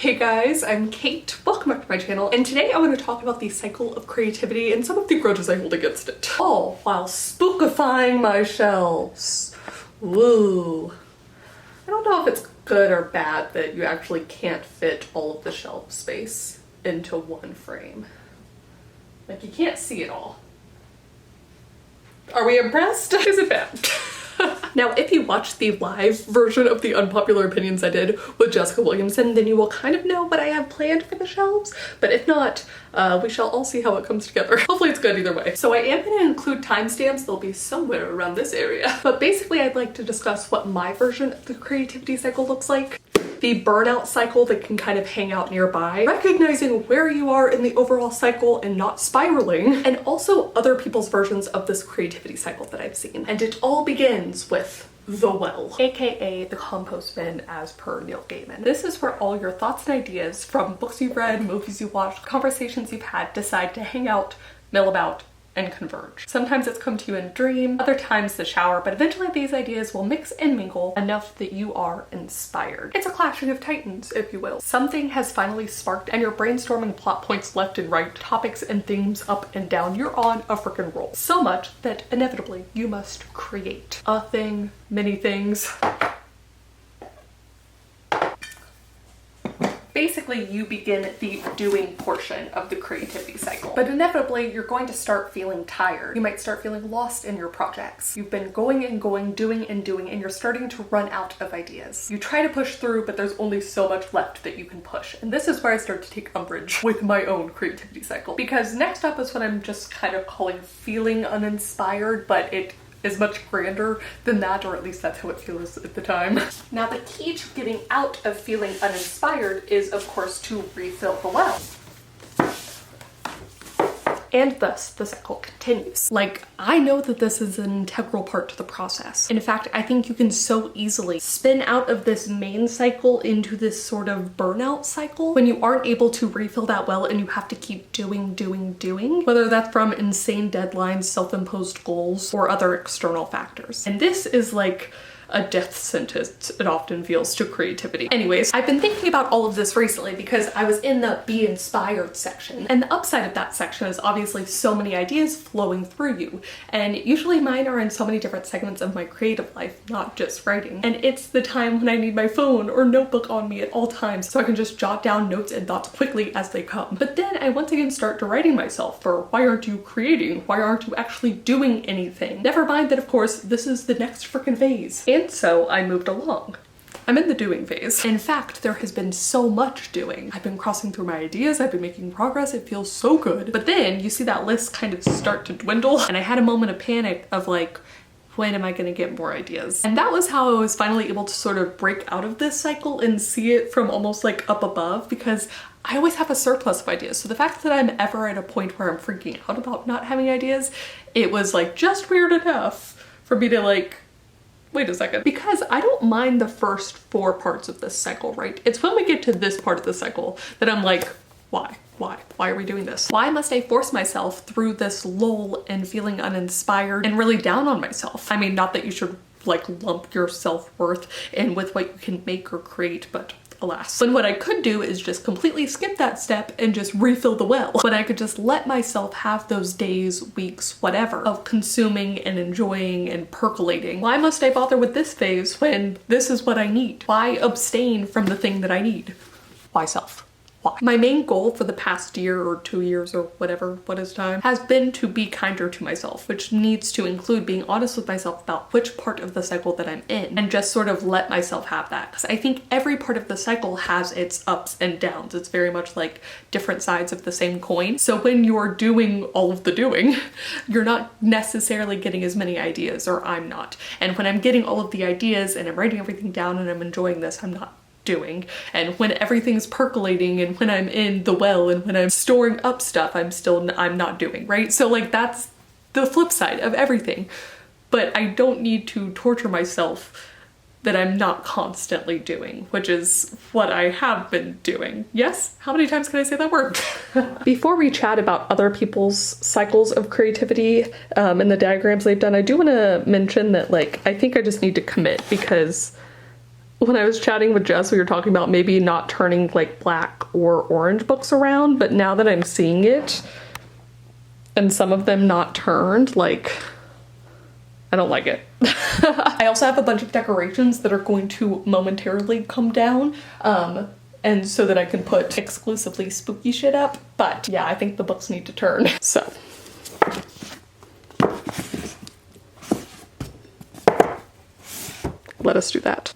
Hey guys, I'm Kate. Welcome back to my channel, and today I want to talk about the cycle of creativity and some of the grudges I hold against it. All while spookifying my shelves. Woo. I don't know if it's good or bad that you actually can't fit all of the shelf space into one frame. Like, you can't see it all. Are we impressed? Is it bad? Now, if you watched the live version of the unpopular opinions I did with Jessica Williamson, then you will kind of know what I have planned for the shelves. But if not, we shall all see how it comes together. Hopefully it's good either way. So I am going to include timestamps. They'll be somewhere around this area. But basically, I'd like to discuss what my version of the creativity cycle looks like. The burnout cycle that can kind of hang out nearby, recognizing where you are in the overall cycle and not spiraling, and also other people's versions of this creativity cycle that I've seen. And it all begins with the well, aka the compost bin, as per Neil Gaiman. This is where all your thoughts and ideas from books you've read, movies you've watched, conversations you've had decide to hang out, mill about, and converge. Sometimes it's come to you in a dream, other times the shower, but eventually these ideas will mix and mingle enough that you are inspired. It's a clashing of titans, if you will. Something has finally sparked and you're brainstorming plot points left and right, topics and themes up and down. You're on a freaking roll. So much that inevitably you must create a thing, many things. Basically, you begin the doing portion of the creativity cycle. But inevitably, you're going to start feeling tired. You might start feeling lost in your projects. You've been going and going, doing and doing, and you're starting to run out of ideas. You try to push through, but there's only so much left that you can push. And this is where I start to take umbrage with my own creativity cycle. Because next up is what I'm just kind of calling feeling uninspired, but it is much grander than that, or at least that's how it feels at the time. Now, the key to getting out of feeling uninspired is, of course, to refill the well. And thus, the cycle continues. Like, I know that this is an integral part to the process. In fact, I think you can so easily spin out of this main cycle into this sort of burnout cycle when you aren't able to refill that well and you have to keep doing, whether that's from insane deadlines, self-imposed goals, or other external factors. And this is like a death sentence, it often feels, to creativity. Anyways, I've been thinking about all of this recently because I was in the Be Inspired section, and the upside of that section is obviously so many ideas flowing through you, and usually mine are in so many different segments of my creative life, not just writing. And it's the time when I need my phone or notebook on me at all times so I can just jot down notes and thoughts quickly as they come. But then I once again start deriding myself for, why aren't you creating? Why aren't you actually doing anything? Never mind that, of course, this is the next frickin' phase. And so I moved along. I'm in the doing phase. In fact, there has been so much doing. I've been crossing through my ideas, I've been making progress, it feels so good. But then you see that list kind of start to dwindle, and I had a moment of panic of like, when am I gonna get more ideas? And that was how I was finally able to sort of break out of this cycle and see it from almost like up above, because I always have a surplus of ideas. So the fact that I'm ever at a point where I'm freaking out about not having ideas, it was like just weird enough for me to like, wait a second. Because I don't mind the first 4 parts of this cycle, right? It's when we get to this part of the cycle that I'm like, why? Why are we doing this? Why must I force myself through this lull and feeling uninspired and really down on myself? I mean, not that you should like lump your self-worth in with what you can make or create, but alas. When what I could do is just completely skip that step and just refill the well. When I could just let myself have those days, weeks, whatever, of consuming and enjoying and percolating. Why must I bother with this phase when this is what I need? Why abstain from the thing that I need? Why self? Why? My main goal for the past year or 2 years or whatever, what is time, has been to be kinder to myself, which needs to include being honest with myself about which part of the cycle that I'm in and just sort of let myself have that. Because I think every part of the cycle has its ups and downs. It's very much like different sides of the same coin. So when you're doing all of the doing, you're not necessarily getting as many ideas, or I'm not. And when I'm getting all of the ideas and I'm writing everything down and I'm enjoying this, I'm not doing. And when everything's percolating and when I'm in the well and when I'm storing up stuff, I'm not doing, right? So like that's the flip side of everything. But I don't need to torture myself that I'm not constantly doing, which is what I have been doing. Yes? How many times can I say that word? Before we chat about other people's cycles of creativity and the diagrams they've done, I do want to mention that like I think I just need to commit, because When I was chatting with Jess, we were talking about maybe not turning like black or orange books around, but now that I'm seeing it and some of them not turned, like, I don't like it. I also have a bunch of decorations that are going to momentarily come down, and so that I can put exclusively spooky shit up. But yeah, I think the books need to turn. So. Let us do that.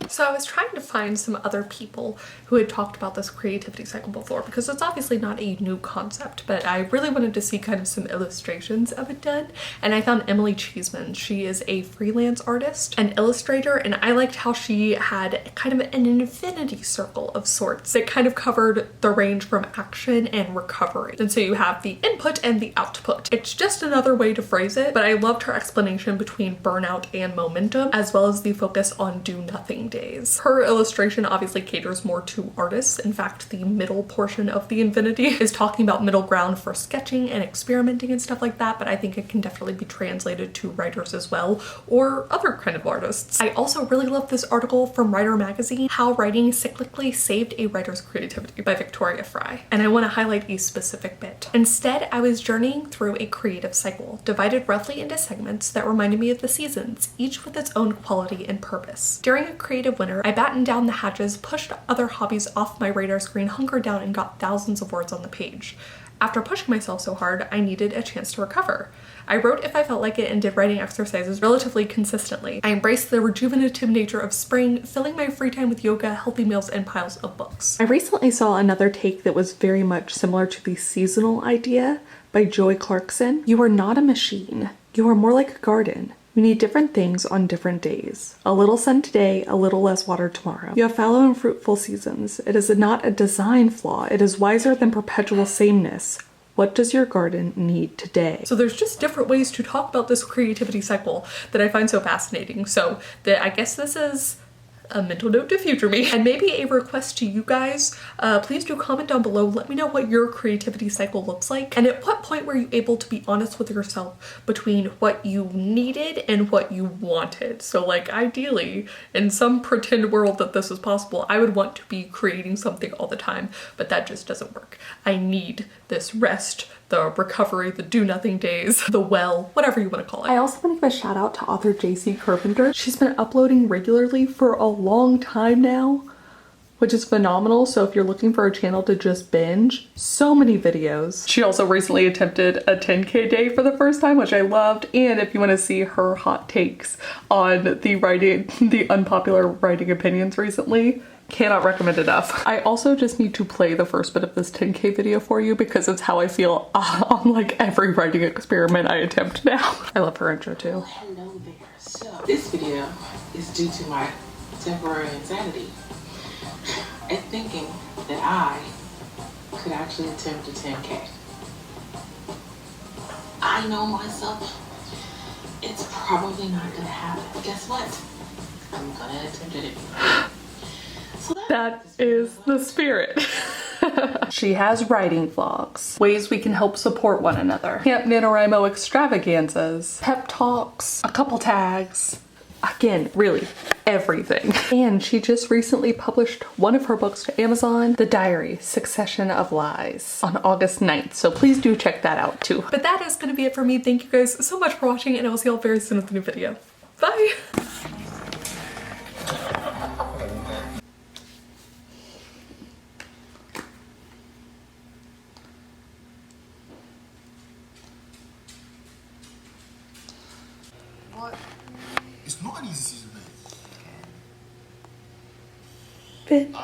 So I was trying to find some other people who had talked about this creativity cycle before, because it's obviously not a new concept, but I really wanted to see kind of some illustrations of it done. And I found Emily Cheeseman. She is a freelance artist and illustrator, and I liked how she had kind of an infinity circle of sorts. It kind of covered the range from action and recovery. And so you have the input and the output. It's just another way to phrase it, but I loved her explanation between burnout and momentum, as well as the focus on do nothing days. Her illustration obviously caters more to artists. In fact, the middle portion of the infinity is talking about middle ground for sketching and experimenting and stuff like that, but I think it can definitely be translated to writers as well, or other kind of artists. I also really love this article from Writer Magazine, How Writing Cyclically Saved a Writer's Creativity by Victoria Fry. And I want to highlight a specific bit. Instead, I was journeying through a creative cycle, divided roughly into segments that reminded me of the seasons, each with its own quality and purpose. During a creative winter, I battened down the hatches, pushed other hobbies off my radar screen, hunkered down, and got thousands of words on the page. After pushing myself so hard, I needed a chance to recover. I wrote if I felt like it and did writing exercises relatively consistently. I embraced the rejuvenative nature of spring, filling my free time with yoga, healthy meals, and piles of books. I recently saw another take that was very much similar to the seasonal idea by Joy Clarkson. You are not a machine. You are more like a garden. You need different things on different days. A little sun today, a little less water tomorrow. You have fallow and fruitful seasons. It is not a design flaw. It is wiser than perpetual sameness. What does your garden need today? So there's just different ways to talk about this creativity cycle that I find so fascinating. So I guess this is a mental note to future me, and maybe a request to you guys. Please do comment down below. Let me know what your creativity cycle looks like, and at what point were you able to be honest with yourself between what you needed and what you wanted. So like ideally, in some pretend world that this is possible, I would want to be creating something all the time, but that just doesn't work. I need this rest, the recovery, the do nothing days, the well, whatever you want to call it. I also want to give a shout out to author JC Carpenter. She's been uploading regularly for a long time now, which is phenomenal. So if you're looking for a channel to just binge, so many videos. She also recently attempted a 10K day for the first time, which I loved. And if you want to see her hot takes on the unpopular writing opinions recently, cannot recommend enough. I also just need to play the first bit of this 10K video for you because it's how I feel on like every writing experiment I attempt now. I love her intro too. Oh, hello there. So this video is due to my temporary insanity and thinking that I could actually attempt a 10K. I know myself, it's probably not gonna happen. Guess what? I'm gonna attempt it anyway. That is the spirit. She has writing vlogs, ways we can help support one another, Camp NaNoWriMo extravaganzas, pep talks, a couple tags, again, really everything. And she just recently published one of her books to Amazon, The Diary, Succession of Lies, on August 9th. So please do check that out too. But that is gonna be it for me. Thank you guys so much for watching, and I will see you all very soon with a new video. Bye. It's not an easy season, Fit. mate.